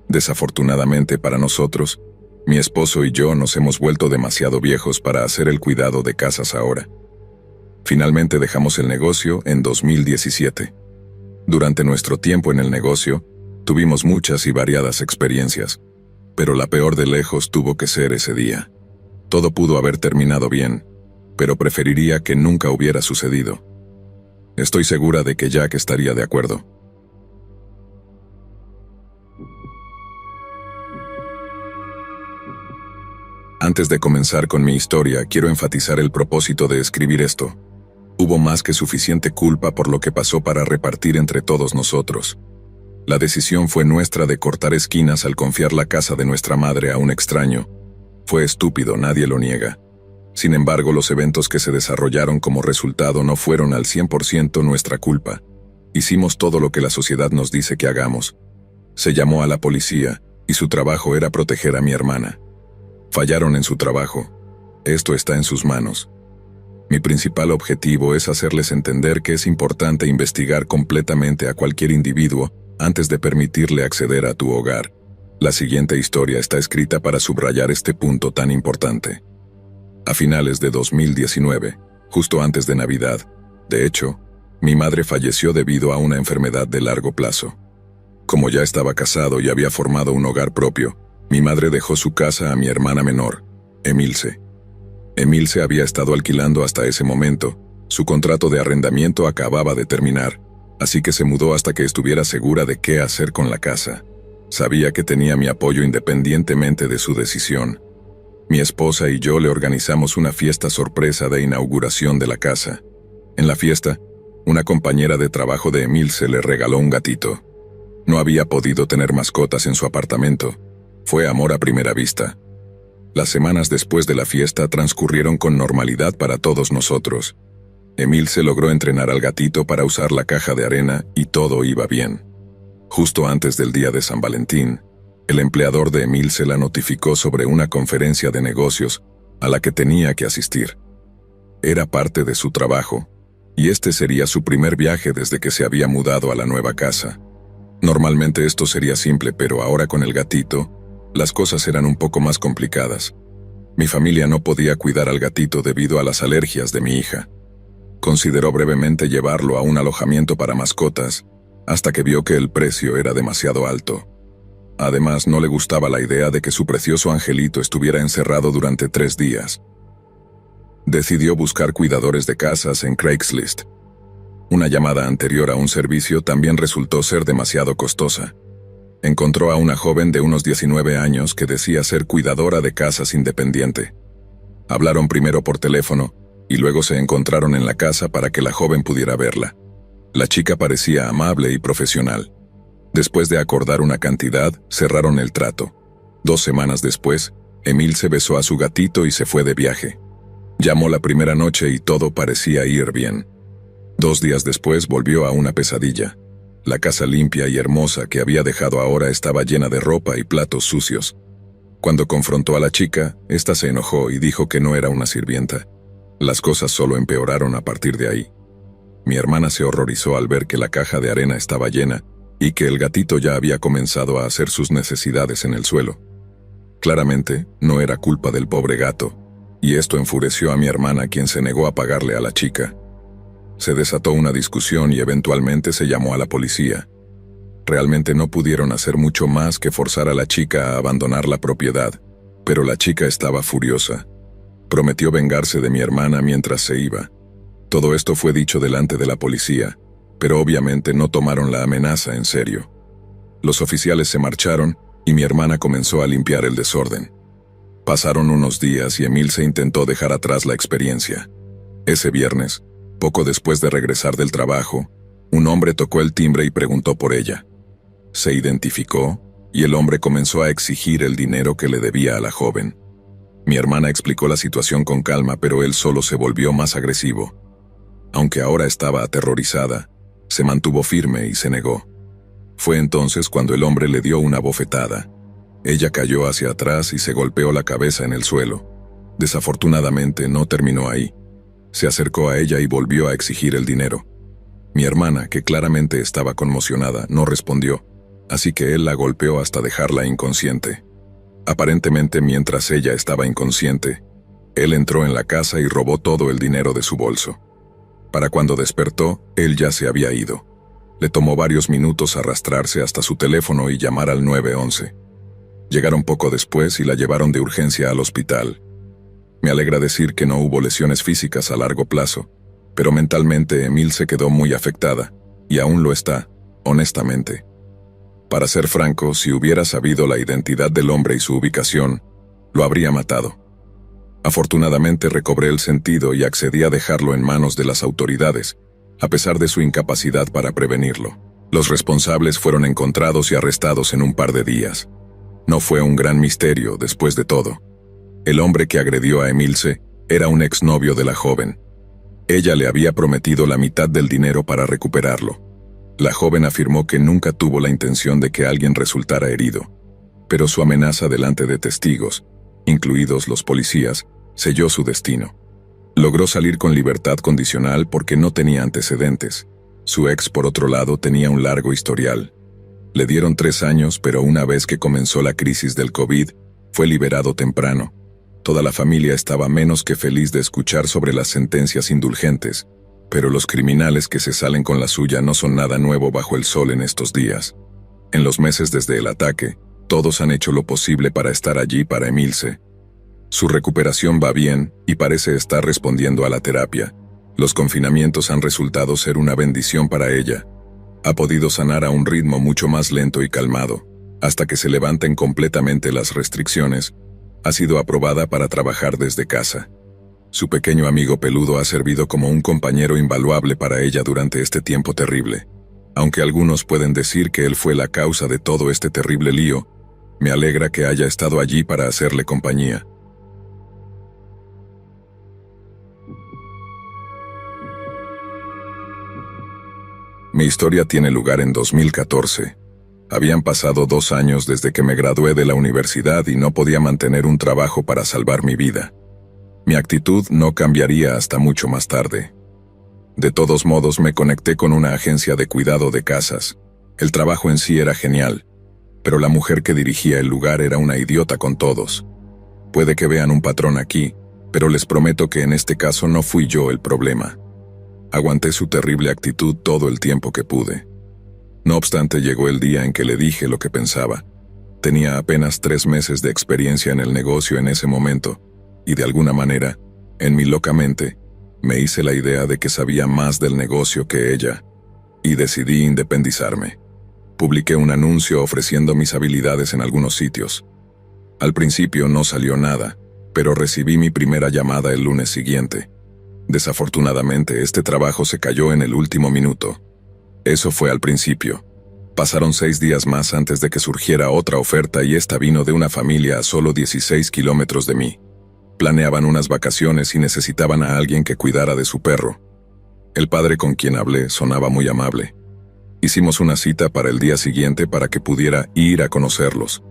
Desafortunadamente para nosotros, mi esposo y yo nos hemos vuelto demasiado viejos para hacer el cuidado de casas ahora. Finalmente dejamos el negocio en 2017. Durante nuestro tiempo en el negocio, tuvimos muchas y variadas experiencias, pero la peor de lejos tuvo que ser ese día. Todo pudo haber terminado bien, pero preferiría que nunca hubiera sucedido. Estoy segura de que Jack estaría de acuerdo. Antes de comenzar con mi historia, quiero enfatizar el propósito de escribir esto. Hubo más que suficiente culpa por lo que pasó para repartir entre todos nosotros. La decisión fue nuestra de cortar esquinas al confiar la casa de nuestra madre a un extraño. Fue estúpido, nadie lo niega. Sin embargo, los eventos que se desarrollaron como resultado no fueron al 100% nuestra culpa. Hicimos todo lo que la sociedad nos dice que hagamos. Se llamó a la policía, y su trabajo era proteger a mi hermana. Fallaron en su trabajo. Esto está en sus manos. Mi principal objetivo es hacerles entender que es importante investigar completamente a cualquier individuo antes de permitirle acceder a tu hogar. La siguiente historia está escrita para subrayar este punto tan importante. A finales de 2019, justo antes de Navidad, de hecho, mi madre falleció debido a una enfermedad de largo plazo. Como ya estaba casado y había formado un hogar propio, mi madre dejó su casa a mi hermana menor, Emilce. Emilce había estado alquilando hasta ese momento. Su contrato de arrendamiento acababa de terminar, así que se mudó hasta que estuviera segura de qué hacer con la casa. Sabía que tenía mi apoyo independientemente de su decisión. Mi esposa y yo le organizamos una fiesta sorpresa de inauguración de la casa. En la fiesta, una compañera de trabajo de Emilce le regaló un gatito. No había podido tener mascotas en su apartamento. Fue amor a primera vista. Las semanas después de la fiesta transcurrieron con normalidad para todos nosotros. Emilce logró entrenar al gatito para usar la caja de arena y todo iba bien. Justo antes del día de San Valentín, el empleador de Emilce la notificó sobre una conferencia de negocios a la que tenía que asistir. Era parte de su trabajo, y este sería su primer viaje desde que se había mudado a la nueva casa. Normalmente esto sería simple, pero ahora con el gatito, las cosas eran un poco más complicadas. Mi familia no podía cuidar al gatito debido a las alergias de mi hija. Consideró brevemente llevarlo a un alojamiento para mascotas, hasta que vio que el precio era demasiado alto. Además, no le gustaba la idea de que su precioso angelito estuviera encerrado durante 3 días. Decidió buscar cuidadores de casas en Craigslist. Una llamada anterior a un servicio también resultó ser demasiado costosa. Encontró a una joven de unos 19 años que decía ser cuidadora de casas independiente. Hablaron primero por teléfono y luego se encontraron en la casa para que la joven pudiera verla. La chica parecía amable y profesional. Después de acordar una cantidad, cerraron el trato. 2 semanas después, Emilce besó a su gatito y se fue de viaje. Llamó la primera noche y todo parecía ir bien. 2 días después volvió a una pesadilla. La casa limpia y hermosa que había dejado ahora estaba llena de ropa y platos sucios. Cuando confrontó a la chica, ésta se enojó y dijo que no era una sirvienta. Las cosas solo empeoraron a partir de ahí. Mi hermana se horrorizó al ver que la caja de arena estaba llena y que el gatito ya había comenzado a hacer sus necesidades en el suelo. Claramente, no era culpa del pobre gato, y esto enfureció a mi hermana, quien se negó a pagarle a la chica. Se desató una discusión y eventualmente se llamó a la policía. Realmente no pudieron hacer mucho más que forzar a la chica a abandonar la propiedad, pero la chica estaba furiosa. Prometió vengarse de mi hermana mientras se iba. Todo esto fue dicho delante de la policía, pero obviamente no tomaron la amenaza en serio. Los oficiales se marcharon y mi hermana comenzó a limpiar el desorden. Pasaron unos días y Emilce intentó dejar atrás la experiencia. Ese viernes, poco después de regresar del trabajo, un hombre tocó el timbre y preguntó por ella. Se identificó y el hombre comenzó a exigir el dinero que le debía a la joven. Mi hermana explicó la situación con calma, pero él solo se volvió más agresivo. Aunque ahora estaba aterrorizada, se mantuvo firme y se negó. Fue entonces cuando el hombre le dio una bofetada. Ella cayó hacia atrás y se golpeó la cabeza en el suelo. Desafortunadamente no terminó ahí. Se acercó a ella y volvió a exigir el dinero. Mi hermana, que claramente estaba conmocionada, no respondió, así que él la golpeó hasta dejarla inconsciente. Aparentemente, mientras ella estaba inconsciente, él entró en la casa y robó todo el dinero de su bolso. Para cuando despertó, él ya se había ido. Le tomó varios minutos arrastrarse hasta su teléfono y llamar al 911. Llegaron poco después y la llevaron de urgencia al hospital. Me alegra decir que no hubo lesiones físicas a largo plazo, pero mentalmente Emilce quedó muy afectada, y aún lo está, honestamente. Para ser franco, si hubiera sabido la identidad del hombre y su ubicación, lo habría matado. Afortunadamente recobré el sentido y accedí a dejarlo en manos de las autoridades, a pesar de su incapacidad para prevenirlo. Los responsables fueron encontrados y arrestados en un par de días. No fue un gran misterio, después de todo. El hombre que agredió a Emilce era un exnovio de la joven. Ella le había prometido la mitad del dinero para recuperarlo. La joven afirmó que nunca tuvo la intención de que alguien resultara herido, pero su amenaza delante de testigos, incluidos los policías, selló su destino. Logró salir con libertad condicional porque no tenía antecedentes. Su ex, por otro lado, tenía un largo historial. Le dieron 3 años, pero una vez que comenzó la crisis del COVID, fue liberado temprano. Toda la familia estaba menos que feliz de escuchar sobre las sentencias indulgentes, pero los criminales que se salen con la suya no son nada nuevo bajo el sol en estos días. En los meses desde el ataque, todos han hecho lo posible para estar allí para Emilce. Su recuperación va bien y parece estar respondiendo a la terapia. Los confinamientos han resultado ser una bendición para ella. Ha podido sanar a un ritmo mucho más lento y calmado, hasta que se levanten completamente las restricciones. Ha sido aprobada para trabajar desde casa. Su pequeño amigo peludo ha servido como un compañero invaluable para ella durante este tiempo terrible. Aunque algunos pueden decir que él fue la causa de todo este terrible lío, me alegra que haya estado allí para hacerle compañía. Mi historia tiene lugar en 2014. Habían pasado 2 años desde que me gradué de la universidad y no podía mantener un trabajo para salvar mi vida. Mi actitud no cambiaría hasta mucho más tarde. De todos modos, me conecté con una agencia de cuidado de casas. El trabajo en sí era genial, pero la mujer que dirigía el lugar era una idiota con todos. Puede que vean un patrón aquí, pero les prometo que en este caso no fui yo el problema. Aguanté su terrible actitud todo el tiempo que pude. No obstante, llegó el día en que le dije lo que pensaba. Tenía apenas 3 meses de experiencia en el negocio en ese momento, y de alguna manera, en mi loca mente, me hice la idea de que sabía más del negocio que ella, y decidí independizarme. Publiqué un anuncio ofreciendo mis habilidades en algunos sitios. Al principio no salió nada, pero recibí mi primera llamada el lunes siguiente. Desafortunadamente, este trabajo se cayó en el último minuto. Eso fue al principio. Pasaron 6 días más antes de que surgiera otra oferta y esta vino de una familia a solo 16 kilómetros de mí. Planeaban unas vacaciones y necesitaban a alguien que cuidara de su perro. El padre con quien hablé sonaba muy amable. Hicimos una cita para el día siguiente para que pudiera ir a conocerlos.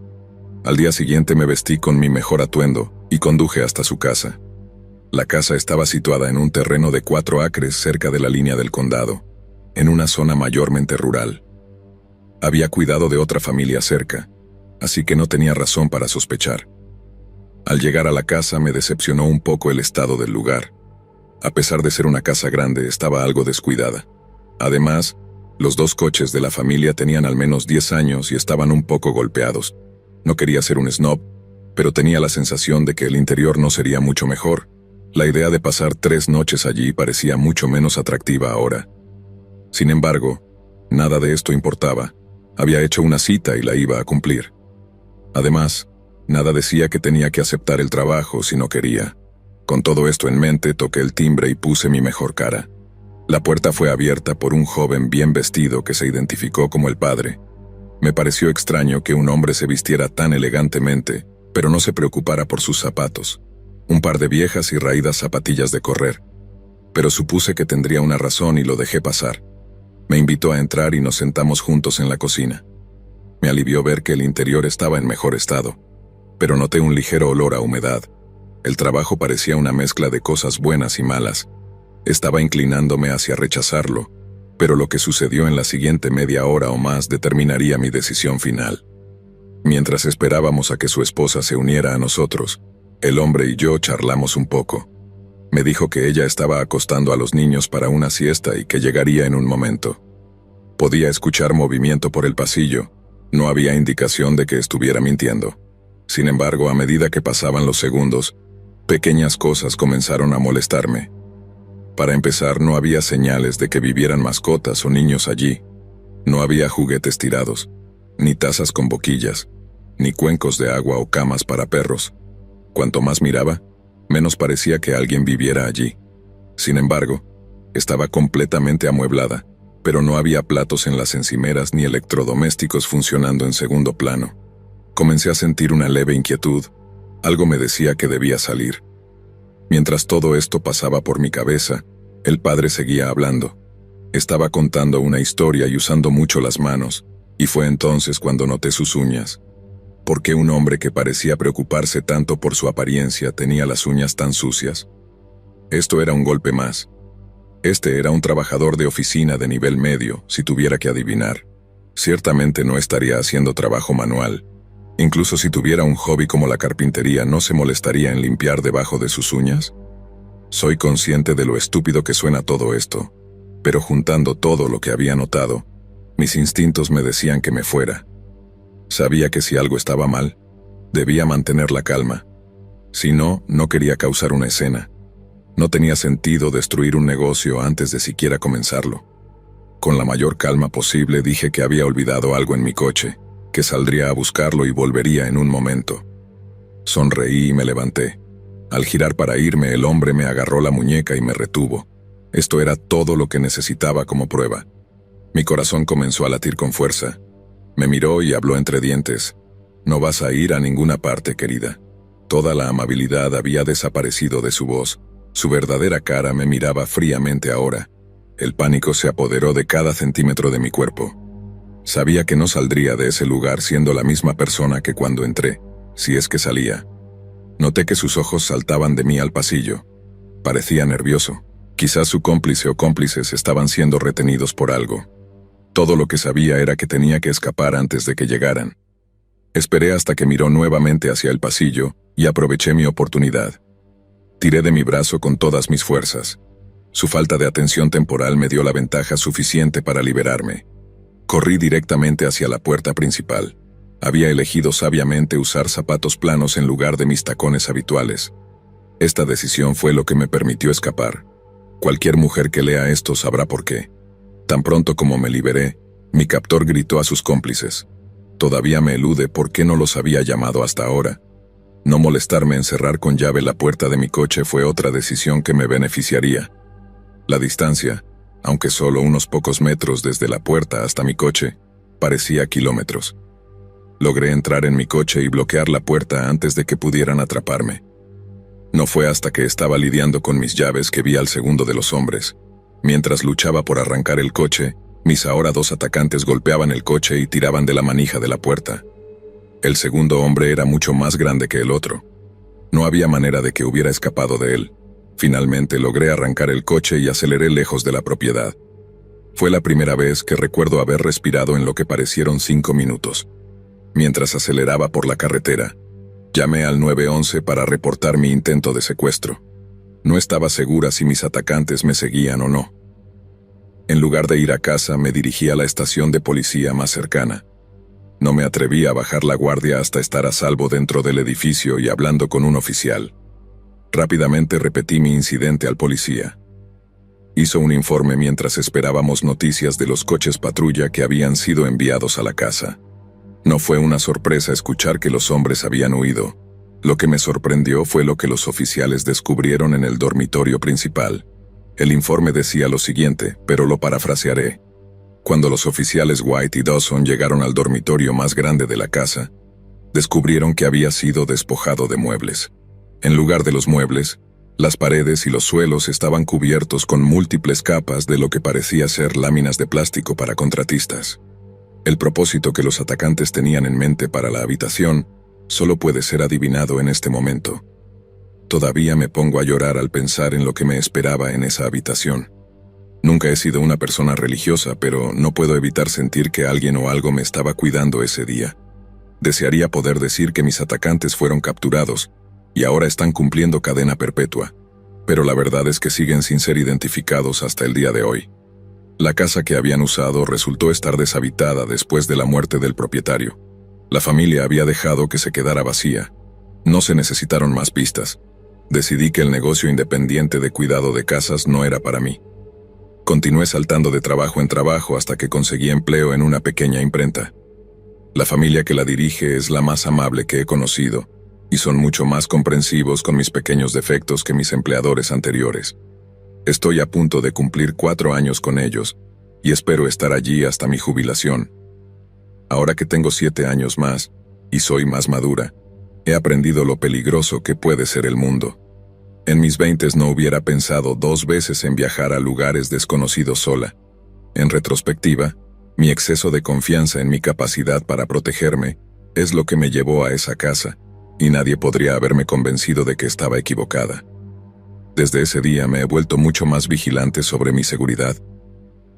Al día siguiente me vestí con mi mejor atuendo y conduje hasta su casa. La casa estaba situada en un terreno de 4 acres cerca de la línea del condado, en una zona mayormente rural. Había cuidado de otra familia cerca, así que no tenía razón para sospechar. Al llegar a la casa me decepcionó un poco el estado del lugar. A pesar de ser una casa grande, estaba algo descuidada. Además, los 2 coches de la familia tenían al menos 10 años y estaban un poco golpeados. No quería ser un snob, pero tenía la sensación de que el interior no sería mucho mejor. La idea de pasar 3 noches allí parecía mucho menos atractiva ahora. Sin embargo, nada de esto importaba. Había hecho una cita y la iba a cumplir. Además, nada decía que tenía que aceptar el trabajo si no quería. Con todo esto en mente, toqué el timbre y puse mi mejor cara. La puerta fue abierta por un joven bien vestido que se identificó como el padre. Me pareció extraño que un hombre se vistiera tan elegantemente, pero no se preocupara por sus zapatos. Un par de viejas y raídas zapatillas de correr. Pero supuse que tendría una razón y lo dejé pasar. Me invitó a entrar y nos sentamos juntos en la cocina. Me alivió ver que el interior estaba en mejor estado, pero noté un ligero olor a humedad. El trabajo parecía una mezcla de cosas buenas y malas. Estaba inclinándome hacia rechazarlo, pero lo que sucedió en la siguiente media hora o más determinaría mi decisión final. Mientras esperábamos a que su esposa se uniera a nosotros, el hombre y yo charlamos un poco. Me dijo que ella estaba acostando a los niños para una siesta y que llegaría en un momento. Podía escuchar movimiento por el pasillo. No había indicación de que estuviera mintiendo. Sin embargo, a medida que pasaban los segundos, pequeñas cosas comenzaron a molestarme. Para empezar, no había señales de que vivieran mascotas o niños allí. No había juguetes tirados, ni tazas con boquillas, ni cuencos de agua o camas para perros. Cuanto más miraba, menos parecía que alguien viviera allí. Sin embargo, estaba completamente amueblada, pero no había platos en las encimeras ni electrodomésticos funcionando en segundo plano. Comencé a sentir una leve inquietud. Algo me decía que debía salir. Mientras todo esto pasaba por mi cabeza, el padre seguía hablando. Estaba contando una historia y usando mucho las manos, y fue entonces cuando noté sus uñas. ¿Por qué un hombre que parecía preocuparse tanto por su apariencia tenía las uñas tan sucias? Esto era un golpe más. Este era un trabajador de oficina de nivel medio, si tuviera que adivinar. Ciertamente no estaría haciendo trabajo manual. Incluso si tuviera un hobby como la carpintería, ¿no se molestaría en limpiar debajo de sus uñas? Soy consciente de lo estúpido que suena todo esto, pero juntando todo lo que había notado, mis instintos me decían que me fuera. Sabía que si algo estaba mal, debía mantener la calma. Si no, no quería causar una escena. No tenía sentido destruir un negocio antes de siquiera comenzarlo. Con la mayor calma posible dije que había olvidado algo en mi coche, que saldría a buscarlo y volvería en un momento. Sonreí y me levanté. Al girar para irme, el hombre me agarró la muñeca y me retuvo. Esto era todo lo que necesitaba como prueba. Mi corazón comenzó a latir con fuerza. Me miró y habló entre dientes. «No vas a ir a ninguna parte, querida». Toda la amabilidad había desaparecido de su voz. Su verdadera cara me miraba fríamente ahora. El pánico se apoderó de cada centímetro de mi cuerpo. Sabía que no saldría de ese lugar siendo la misma persona que cuando entré, si es que salía. Noté que sus ojos saltaban de mí al pasillo. Parecía nervioso. Quizás su cómplice o cómplices estaban siendo retenidos por algo. Todo lo que sabía era que tenía que escapar antes de que llegaran. Esperé hasta que miró nuevamente hacia el pasillo y aproveché mi oportunidad. Tiré de mi brazo con todas mis fuerzas. Su falta de atención temporal me dio la ventaja suficiente para liberarme. Corrí directamente hacia la puerta principal. Había elegido sabiamente usar zapatos planos en lugar de mis tacones habituales. Esta decisión fue lo que me permitió escapar. Cualquier mujer que lea esto sabrá por qué. Tan pronto como me liberé, mi captor gritó a sus cómplices. Todavía me elude por qué no los había llamado hasta ahora. No molestarme en cerrar con llave la puerta de mi coche fue otra decisión que me beneficiaría. La distancia, aunque solo unos pocos metros desde la puerta hasta mi coche, parecía kilómetros. Logré entrar en mi coche y bloquear la puerta antes de que pudieran atraparme. No fue hasta que estaba lidiando con mis llaves que vi al segundo de los hombres. Mientras luchaba por arrancar el coche, mis ahora dos atacantes golpeaban el coche y tiraban de la manija de la puerta. El segundo hombre era mucho más grande que el otro. No había manera de que hubiera escapado de él. Finalmente logré arrancar el coche y aceleré lejos de la propiedad. Fue la primera vez que recuerdo haber respirado en lo que parecieron 5 minutos. Mientras aceleraba por la carretera, llamé al 911 para reportar mi intento de secuestro. No estaba segura si mis atacantes me seguían o no. En lugar de ir a casa, me dirigí a la estación de policía más cercana. No me atreví a bajar la guardia hasta estar a salvo dentro del edificio y hablando con un oficial. Rápidamente repetí mi incidente al policía. Hizo un informe mientras esperábamos noticias de los coches patrulla que habían sido enviados a la casa. No fue una sorpresa escuchar que los hombres habían huido. Lo que me sorprendió fue lo que los oficiales descubrieron en el dormitorio principal. El informe decía lo siguiente, pero lo parafrasearé. Cuando los oficiales White y Dawson llegaron al dormitorio más grande de la casa, descubrieron que había sido despojado de muebles. En lugar de los muebles, las paredes y los suelos estaban cubiertos con múltiples capas de lo que parecía ser láminas de plástico para contratistas. El propósito que los atacantes tenían en mente para la habitación solo puede ser adivinado en este momento. Todavía me pongo a llorar al pensar en lo que me esperaba en esa habitación. Nunca he sido una persona religiosa, pero no puedo evitar sentir que alguien o algo me estaba cuidando ese día. Desearía poder decir que mis atacantes fueron capturados y ahora están cumpliendo cadena perpetua, pero la verdad es que siguen sin ser identificados hasta el día de hoy. La casa que habían usado resultó estar deshabitada después de la muerte del propietario. La familia había dejado que se quedara vacía. No se necesitaron más pistas. Decidí que el negocio independiente de cuidado de casas no era para mí. Continué saltando de trabajo en trabajo hasta que conseguí empleo en una pequeña imprenta. La familia que la dirige es la más amable que he conocido, y son mucho más comprensivos con mis pequeños defectos que mis empleadores anteriores. Estoy a punto de cumplir 4 años con ellos, y espero estar allí hasta mi jubilación. Ahora que tengo 7 años más, y soy más madura, He aprendido lo peligroso que puede ser el mundo. En mis 20 no hubiera pensado 2 veces en viajar a lugares desconocidos sola. En retrospectiva, mi exceso de confianza en mi capacidad para protegerme es lo que me llevó a esa casa, y nadie podría haberme convencido de que estaba equivocada. Desde ese día me he vuelto mucho más vigilante sobre mi seguridad.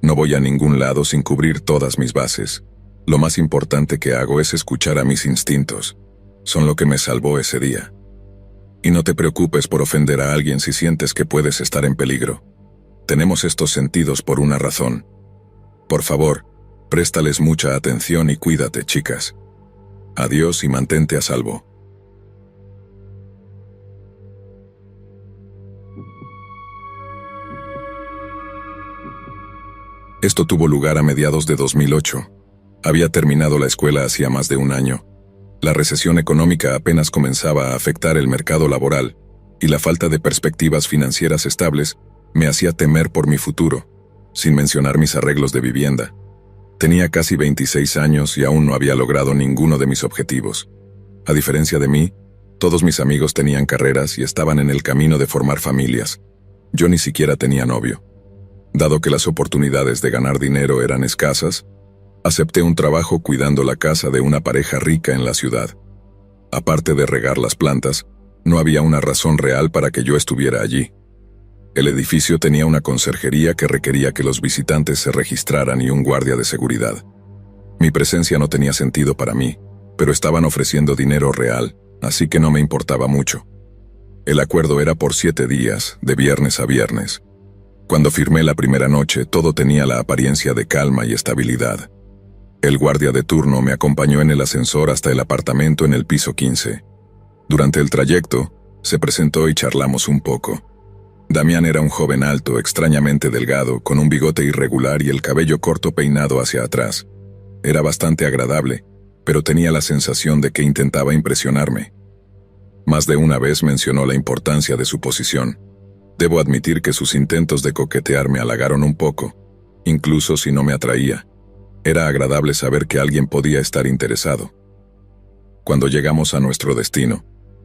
No voy a ningún lado sin cubrir todas mis bases. Lo más importante que hago es escuchar a mis instintos. Son lo que me salvó ese día. Y no te preocupes por ofender a alguien si sientes que puedes estar en peligro. Tenemos estos sentidos por una razón. Por favor, préstales mucha atención y cuídate, chicas. Adiós y mantente a salvo. Esto tuvo lugar a mediados de 2008. Había terminado la escuela hacía más de un año. La recesión económica apenas comenzaba a afectar el mercado laboral, y la falta de perspectivas financieras estables me hacía temer por mi futuro, sin mencionar mis arreglos de vivienda. Tenía casi 26 años y aún no había logrado ninguno de mis objetivos. A diferencia de mí, todos mis amigos tenían carreras y estaban en el camino de formar familias. Yo ni siquiera tenía novio. Dado que las oportunidades de ganar dinero eran escasas, acepté un trabajo cuidando la casa de una pareja rica en la ciudad. Aparte de regar las plantas, no había una razón real para que yo estuviera allí. El edificio tenía una conserjería que requería que los visitantes se registraran y un guardia de seguridad. Mi presencia no tenía sentido para mí, pero estaban ofreciendo dinero real, así que no me importaba mucho. El acuerdo era por 7 días, de viernes a viernes. Cuando firmé la primera noche, todo tenía la apariencia de calma y estabilidad. El guardia de turno me acompañó en el ascensor hasta el apartamento en el piso 15. Durante el trayecto, se presentó y charlamos un poco. Damián era un joven alto, extrañamente delgado, con un bigote irregular y el cabello corto peinado hacia atrás. Era bastante agradable, pero tenía la sensación de que intentaba impresionarme. Más de una vez mencionó la importancia de su posición. Debo admitir que sus intentos de coquetear me halagaron un poco, incluso si no me atraía. Era agradable saber que alguien podía estar interesado. Cuando llegamos a nuestro destino,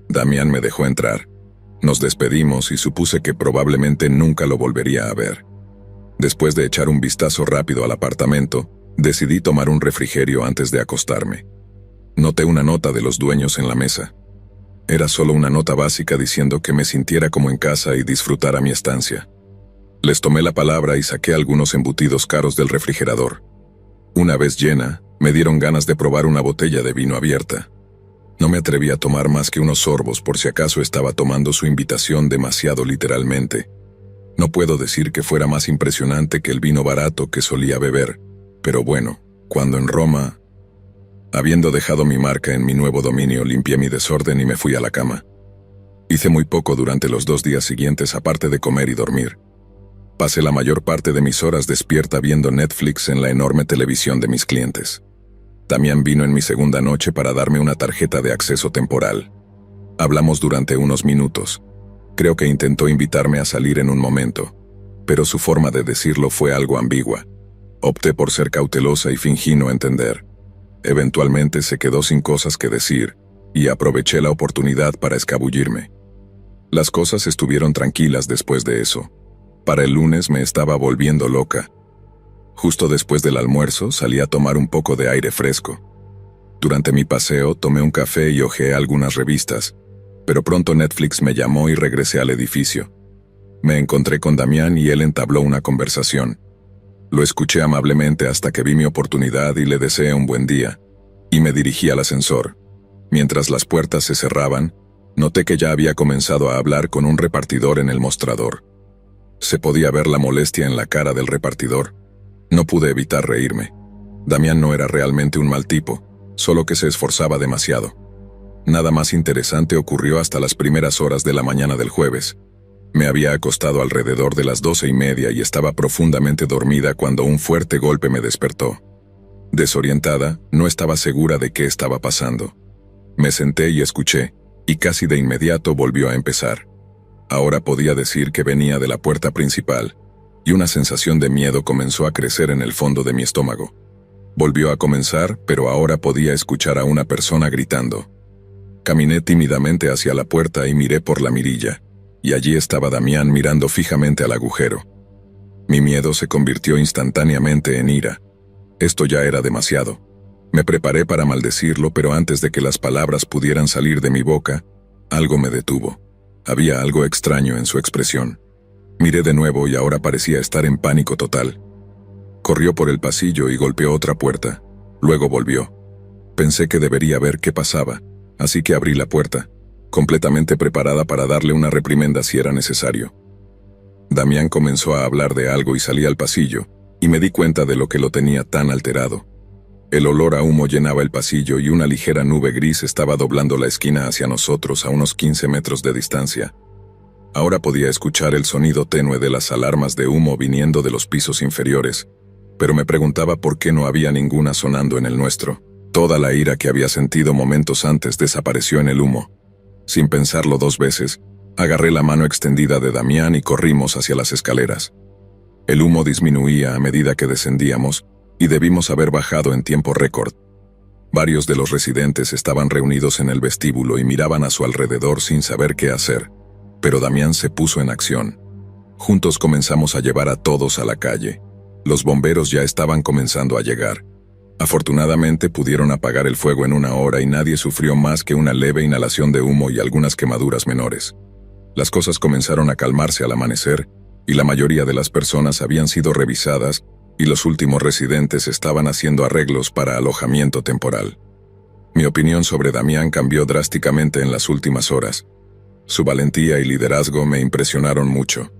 Damián me dejó entrar. Nos despedimos y supuse que probablemente nunca lo volvería a ver. Después de echar un vistazo rápido al apartamento, decidí tomar un refrigerio antes de acostarme. Noté una nota de los dueños en la mesa. Era solo una nota básica diciendo que me sintiera como en casa y disfrutara mi estancia. Les tomé la palabra y saqué algunos embutidos caros del refrigerador. Una vez llena, me dieron ganas de probar una botella de vino abierta. No me atreví a tomar más que unos sorbos por si acaso estaba tomando su invitación demasiado literalmente. No puedo decir que fuera más impresionante que el vino barato que solía beber, pero bueno, cuando en Roma... Habiendo dejado mi marca en mi nuevo dominio, limpié mi desorden y me fui a la cama. Hice muy poco durante los 2 días siguientes aparte de comer y dormir. Pasé la mayor parte de mis horas despierta viendo Netflix en la enorme televisión de mis clientes. Damián vino en mi segunda noche para darme una tarjeta de acceso temporal. Hablamos durante unos minutos. Creo que intentó invitarme a salir en un momento, pero su forma de decirlo fue algo ambigua. Opté por ser cautelosa y fingí no entender. Eventualmente se quedó sin cosas que decir, y aproveché la oportunidad para escabullirme. Las cosas estuvieron tranquilas después de eso. Para el lunes me estaba volviendo loca. Justo después del almuerzo salí a tomar un poco de aire fresco. Durante mi paseo tomé un café y hojeé algunas revistas, pero pronto Netflix me llamó y regresé al edificio. Me encontré con Damián y él entabló una conversación. Lo escuché amablemente hasta que vi mi oportunidad y le deseé un buen día, y me dirigí al ascensor. Mientras las puertas se cerraban, noté que ya había comenzado a hablar con un repartidor en el mostrador. Se podía ver la molestia en la cara del repartidor. No pude evitar reírme. Damián no era realmente un mal tipo, solo que se esforzaba demasiado. Nada más interesante ocurrió hasta las primeras horas de la mañana del jueves. Me había acostado alrededor de las 12:30 y estaba profundamente dormida cuando un fuerte golpe me despertó. Desorientada, no estaba segura de qué estaba pasando. Me senté y escuché, y casi de inmediato volvió a empezar. Ahora podía decir que venía de la puerta principal, y una sensación de miedo comenzó a crecer en el fondo de mi estómago. Volvió a comenzar, pero ahora podía escuchar a una persona gritando. Caminé tímidamente hacia la puerta y miré por la mirilla, y allí estaba Damián mirando fijamente al agujero. Mi miedo se convirtió instantáneamente en ira. Esto ya era demasiado. Me preparé para maldecirlo, pero antes de que las palabras pudieran salir de mi boca, algo me detuvo. Había algo extraño en su expresión. Miré de nuevo y ahora parecía estar en pánico total. Corrió por el pasillo y golpeó otra puerta. Luego volvió. Pensé que debería ver qué pasaba, así que abrí la puerta, completamente preparada para darle una reprimenda si era necesario. Damián comenzó a hablar de algo y salí al pasillo, y me di cuenta de lo que lo tenía tan alterado. El olor a humo llenaba el pasillo y una ligera nube gris estaba doblando la esquina hacia nosotros a unos 15 metros de distancia. Ahora podía escuchar el sonido tenue de las alarmas de humo viniendo de los pisos inferiores, pero me preguntaba por qué no había ninguna sonando en el nuestro. Toda la ira que había sentido momentos antes desapareció en el humo. Sin pensarlo dos veces, agarré la mano extendida de Damián y corrimos hacia las escaleras. El humo disminuía a medida que descendíamos, y debimos haber bajado en tiempo récord. Varios de los residentes estaban reunidos en el vestíbulo y miraban a su alrededor sin saber qué hacer, pero Damián se puso en acción. Juntos comenzamos a llevar a todos a la calle. Los bomberos ya estaban comenzando a llegar. Afortunadamente pudieron apagar el fuego en 1 hora y nadie sufrió más que una leve inhalación de humo y algunas quemaduras menores. Las cosas comenzaron a calmarse al amanecer, y la mayoría de las personas habían sido revisadas y los últimos residentes estaban haciendo arreglos para alojamiento temporal. Mi opinión sobre Damián cambió drásticamente en las últimas horas. Su valentía y liderazgo me impresionaron mucho.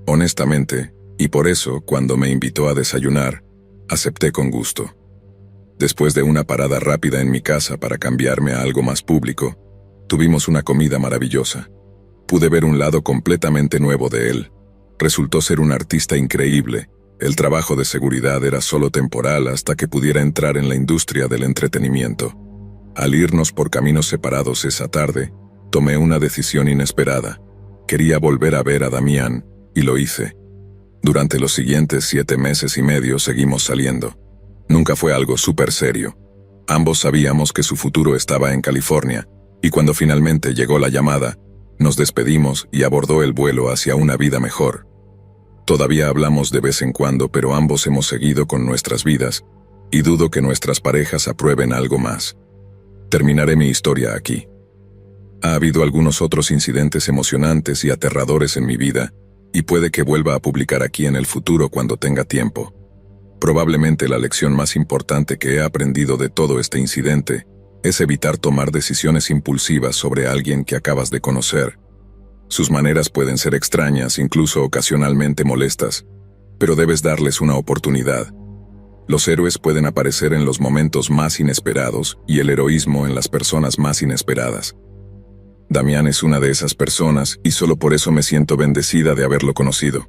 Honestamente, y por eso, cuando me invitó a desayunar, acepté con gusto. Después de una parada rápida en mi casa para cambiarme a algo más público, tuvimos una comida maravillosa. Pude ver un lado completamente nuevo de él. Resultó ser un artista increíble. El trabajo de seguridad era solo temporal hasta que pudiera entrar en la industria del entretenimiento. Al irnos por caminos separados esa tarde, tomé una decisión inesperada. Quería volver a ver a Damián, y lo hice. Durante los siguientes 7 meses y medio seguimos saliendo. Nunca fue algo súper serio. Ambos sabíamos que su futuro estaba en California, y cuando finalmente llegó la llamada, nos despedimos y abordó el vuelo hacia una vida mejor. Todavía hablamos de vez en cuando, pero ambos hemos seguido con nuestras vidas, y dudo que nuestras parejas aprueben algo más. Terminaré mi historia aquí. Ha habido algunos otros incidentes emocionantes y aterradores en mi vida, y puede que vuelva a publicar aquí en el futuro cuando tenga tiempo. Probablemente la lección más importante que he aprendido de todo este incidente es evitar tomar decisiones impulsivas sobre alguien que acabas de conocer. Sus maneras pueden ser extrañas, incluso ocasionalmente molestas, pero debes darles una oportunidad. Los héroes pueden aparecer en los momentos más inesperados y el heroísmo en las personas más inesperadas. Damián es una de esas personas y solo por eso me siento bendecida de haberlo conocido.